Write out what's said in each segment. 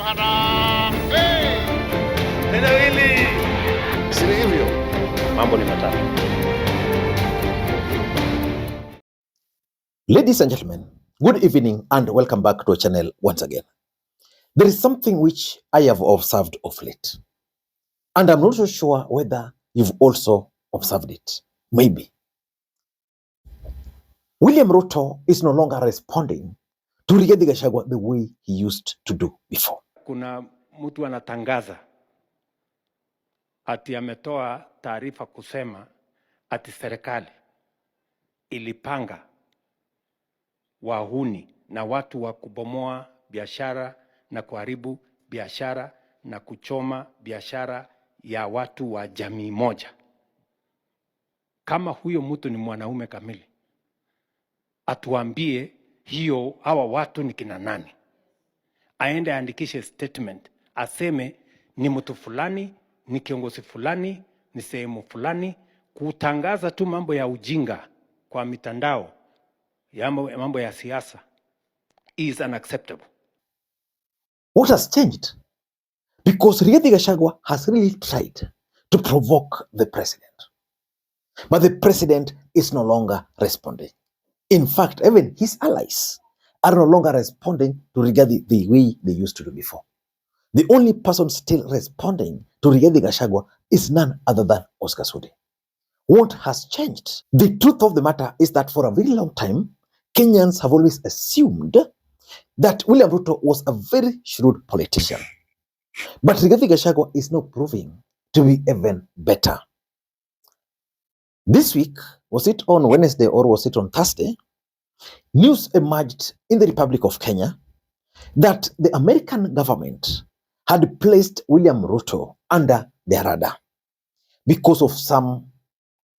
Harambee! Eneo hili si hivyo. Mambo ni matatu. Ladies and gentlemen, good evening and welcome back to our channel once again. There is something which I have observed of late, and I'm not so sure whether you've also observed it. Maybe. William Ruto is no longer responding to Rigathi Gachagua the way he used to do before. Kuna mtu anatangaza ati ametoa taarifa kusema ati serikali ilipanga wahuni na watu wa kubomoa biashara na kuharibu biashara na kuchoma biashara ya watu wa jamii moja. Kama huyo mtu ni mwanaume kamili, atuambie hawa watu ni kina nani. Aende andikishe statement, aseme ni mtu fulani, ni kiongozi fulani, ni sehemu fulani. Kutangaza tu mambo ya ujinga kwa mitandao ya mambo ya siasa is unacceptable. What has changed? Because Rigathi Gachagua has really tried to provoke the president. But the president is no longer responding. In fact, even his allies are no longer responding to Rigathi the way they used to do before. The only person still responding to Rigathi Gachagua is none other than Oscar Sudi. What has changed? The truth of the matter is that for a very long time, Kenyans have always assumed that William Ruto was a very shrewd politician. But Rigathi Gachagua is now proving to be even better. This week, was it on Wednesday or was it on Thursday, news emerged in the Republic of Kenya that the American government had placed William Ruto under their radar because of some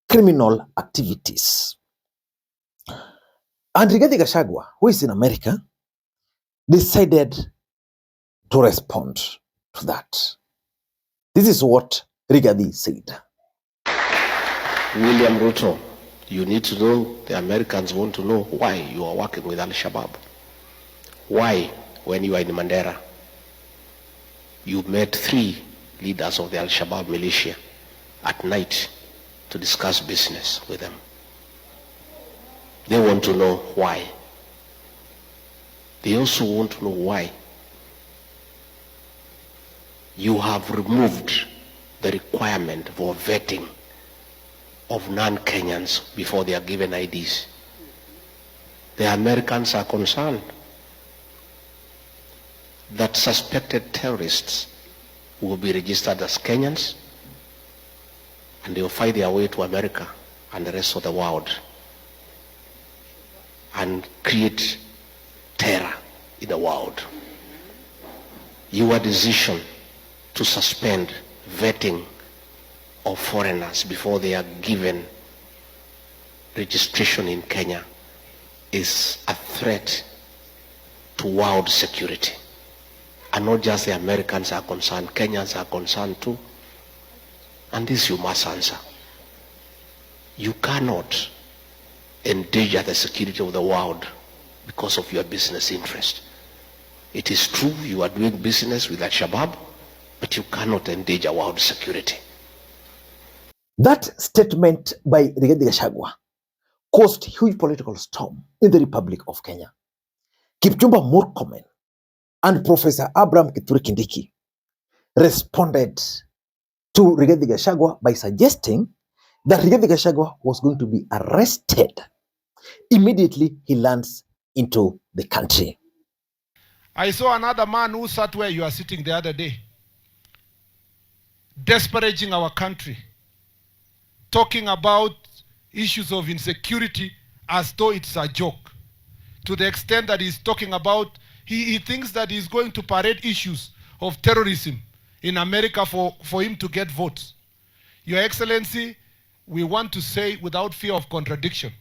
criminal activities. And Rigathi Gachagua, who is in America, decided to respond to that. This is what Rigathi said. William Ruto, you need to know, the Americans want to know why you are working with Al-Shabaab. Why, when you are in Mandera, you met 3 leaders of the Al-Shabaab militia at night to discuss business with them. They want to know why. They also want to know why you have removed the requirement for vetting of non-Kenyans before they are given IDs. The Americans are concerned that suspected terrorists will be registered as Kenyans and they will find their way to America and the rest of the world and create terror in the world. Your decision to suspend vetting of foreigners before they are given registration in Kenya is a threat to world security. And not just the Americans are concerned, Kenyans are concerned too. And this you must answer. You cannot endanger the security of the world because of your business interest. It is true you are doing business with Al-Shabaab, but you cannot endanger world security. That statement by Rigathi Gachagua caused huge political storm in the Republic of Kenya. Kipchumba Murkomen and Professor Abraham Kithure Kindiki responded to Rigathi Gachagua by suggesting that Rigathi Gachagua was going to be arrested immediately he lands into the country. I saw another man who sat where you are sitting the other day, disparaging our country, talking about issues of insecurity as though it's a joke, to the extent that he's talking about, he thinks that he's going to parade issues of terrorism in America for him to get votes. Your Excellency, we want to say without fear of contradiction,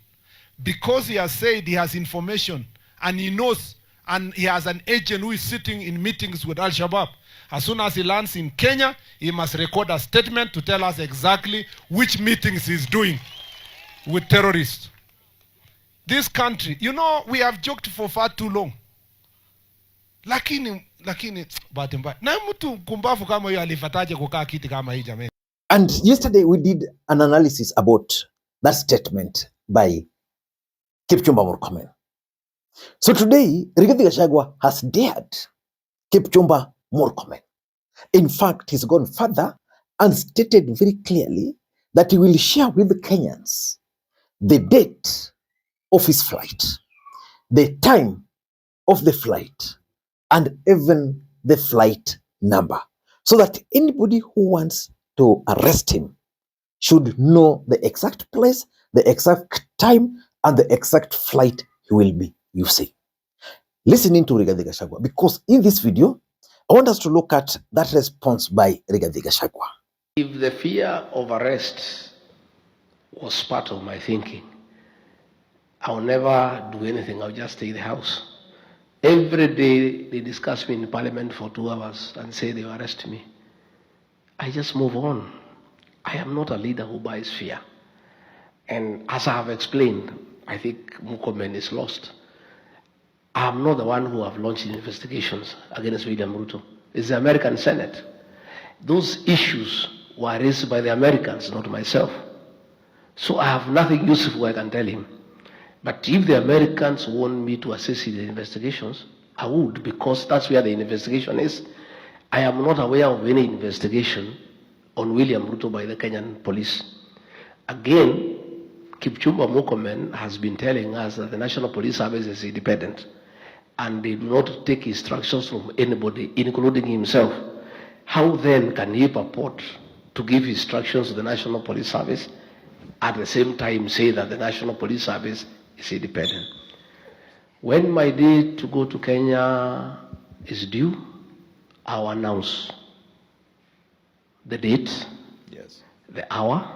because he has said he has information and he knows and he has an agent who is sitting in meetings with Al-Shabaab, as soon as he lands in Kenya, he must record a statement to tell us exactly which meetings he's doing with terrorists. This country, you know, we have joked for far too long. Lakini Lakini bahati mbaya na mtu kumbavu kama huyo alifataje kukaa kiti kama hii jamani? And yesterday we did an analysis about that statement by Kipchumba Murkomen. So today, Rigathi Gachagua has dared Kipchumba Murkomen. In fact, he's gone further and stated very clearly that he will share with the Kenyans the date of his flight, the time of the flight, and even the flight number, so that anybody who wants to arrest him should know the exact place, the exact time, and the exact flight he will be using. Listening to Rigathi Gachagua, because in this video, I want us to look at that response by Rigathi Gachagua. If the fear of arrest was part of my thinking, I'll never do anything. I'll just stay in the house. Every day they discuss me in parliament for 2 hours and say they will arrest me. I just move on. I am not a leader who buys fear. And as I have explained, I think Murkomen is lost. I am not the one who have launched investigations against William Ruto. It's the American Senate. Those issues were raised by the Americans, not myself. So I have nothing useful I can tell him. But if the Americans want me to assist in the investigations, I would, because that's where the investigation is. I am not aware of any investigation on William Ruto by the Kenyan police. Again, Kipchumba Murkomen has been telling us that the National Police Service is independent and they do not take instructions from anybody, including himself. How then can he purport to give instructions to the National Police Service at the same time say that the National Police Service is independent? When my day to go to Kenya is due, I'll announce the date, Yes. the hour,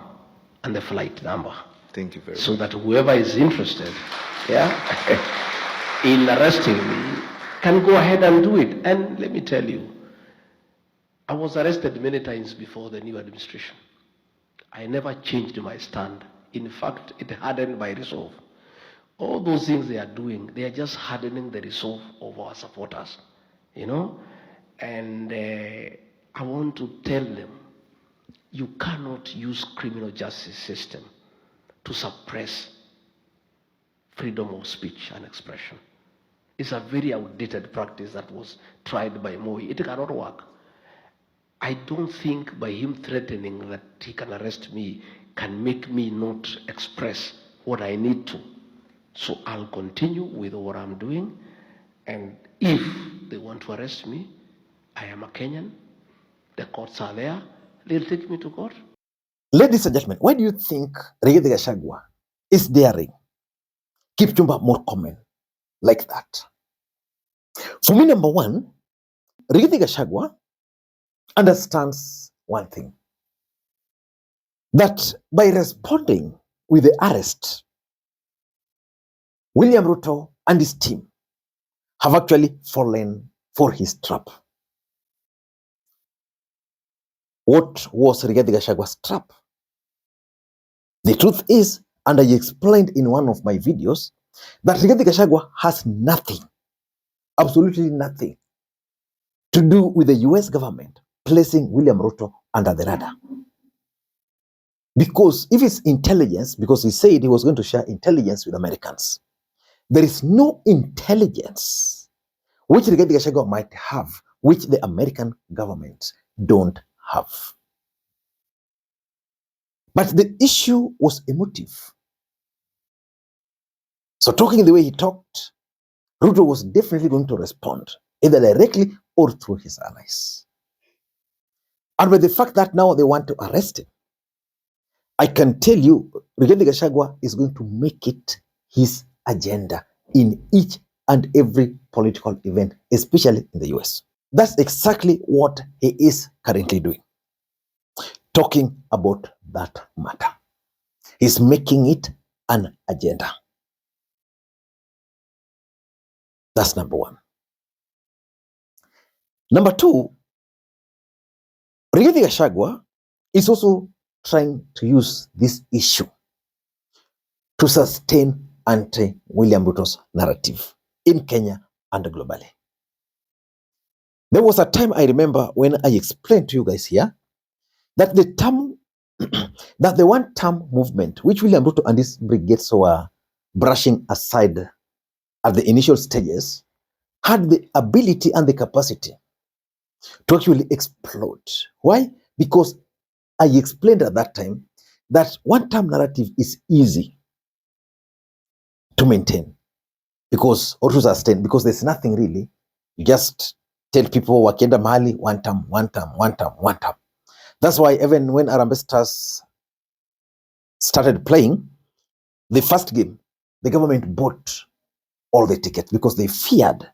and the flight number. Thank you very much. So that whoever is interested, yeah, in arresting me can go ahead and do it. And let me tell you, I was arrested many times before the new administration. I never changed my stand. In fact, it hardened my resolve. All those things they are doing, they are just hardening the resolve of our supporters, you know. And I want to tell them, you cannot use criminal justice system to suppress freedom of speech and expression. It's a very outdated practice that was tried by Moi. It cannot work. I don't think by him threatening that he can arrest me can make me not express what I need to. So I'll continue with what I'm doing. And if they want to arrest me, I am a Kenyan. The courts are there. They'll take me to court. Ladies and gentlemen, why do you think Rigathi Gachagua is daring Kipchumba Murkomen like that? For me, number one, Rigathi Gachagua understands one thing, that by responding with the arrest, William Ruto and his team have actually fallen for his trap. What was Rigathi Gachagua's trap? The truth is, and I explained in one of my videos, that Rigathi Gachagua has nothing, absolutely nothing, to do with the US government placing William Ruto under the radar. Because if it's intelligence, because he said he was going to share intelligence with Americans, there is no intelligence which Rigathi Gachagua might have, which the American government don't have. But the issue was emotive. So talking the way he talked, Ruto was definitely going to respond, either directly or through his allies. And with the fact that now they want to arrest him, I can tell you, Rigathi Gachagua is going to make it his agenda in each and every political event, especially in the US. That's exactly what he is currently doing, talking about that matter. He's making it an agenda. That's number one. Number two, Rigathi Gachagua is also trying to use this issue to sustain anti-William Ruto's narrative in Kenya and globally. There was a time I remember when I explained to you guys here that the term, that the one-term movement, which William Ruto and his brigades were brushing aside at the initial stages, had the ability and the capacity to actually explode. Why? Because I explained at that time that one-term narrative is easy to maintain because, or to sustain, because there's nothing really. You just tell people wakienda mahali one term, one term, one term, one term. That's why even when Harambee Stars started playing the first game, the government bought all the tickets because they feared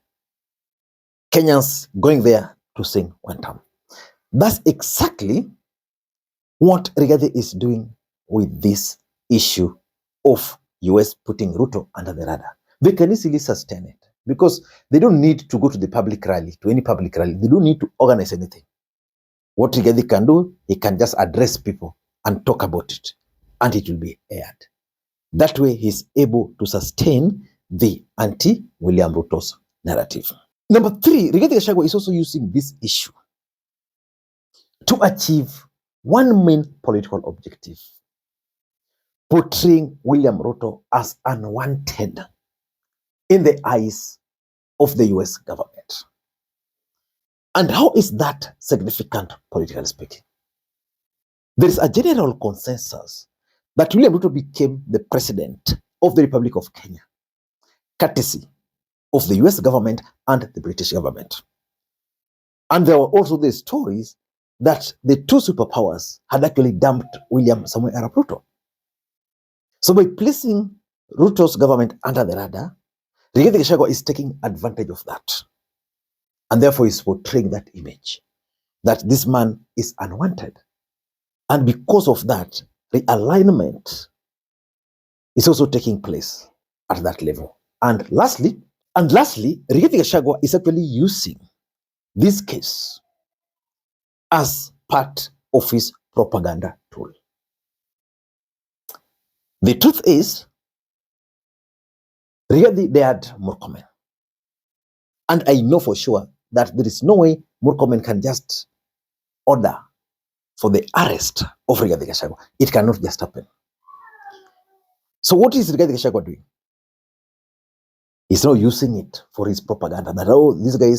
Kenyans going there to sing one term. That's exactly what Rigathi is doing with this issue of US putting Ruto under the radar. They can easily sustain it because they don't need to go to the public rally, to any public rally. They don't need to organize anything. What Rigathi can do, he can just address people and talk about it, and it will be aired. That way, he's able to sustain the anti-William Ruto's narrative. Number three, Rigathi Gachagua is also using this issue to achieve one main political objective: portraying William Ruto as unwanted in the eyes of the US government. And how is that significant, politically speaking? There is a general consensus that William Ruto became the president of the Republic of Kenya, courtesy of the US government and the British government. And there were also the stories that the two superpowers had actually dumped William Samoei Arap Ruto. So by placing Ruto's government under the radar, Rigathi Gachagua is taking advantage of that. And therefore is portraying that image, that this man is unwanted. And because of that, realignment is also taking place at that level. And lastly, Rigathi Gachagua is actually using this case as part of his propaganda tool. The truth is, Rigathi dared Murkomen. And I know for sure that there is no way Murkomen can just order for the arrest of Rigathi Gachagua. It cannot just happen. So what is Rigathi Gachagua doing? He's not using it for his propaganda that, oh, this guy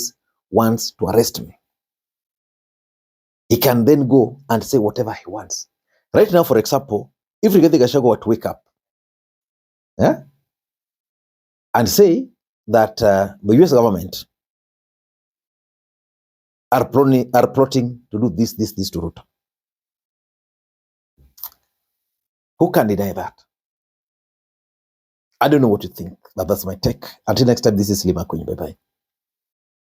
wants to arrest me. He can then go and say whatever he wants. Right now, for example, if Rigathi Gachagua were to wake up and say that the US government are plotting to do this to Ruto, who can deny that? I don't know what you think, but that's my take. Until next time, this is Lee Makwiny. Bye-bye.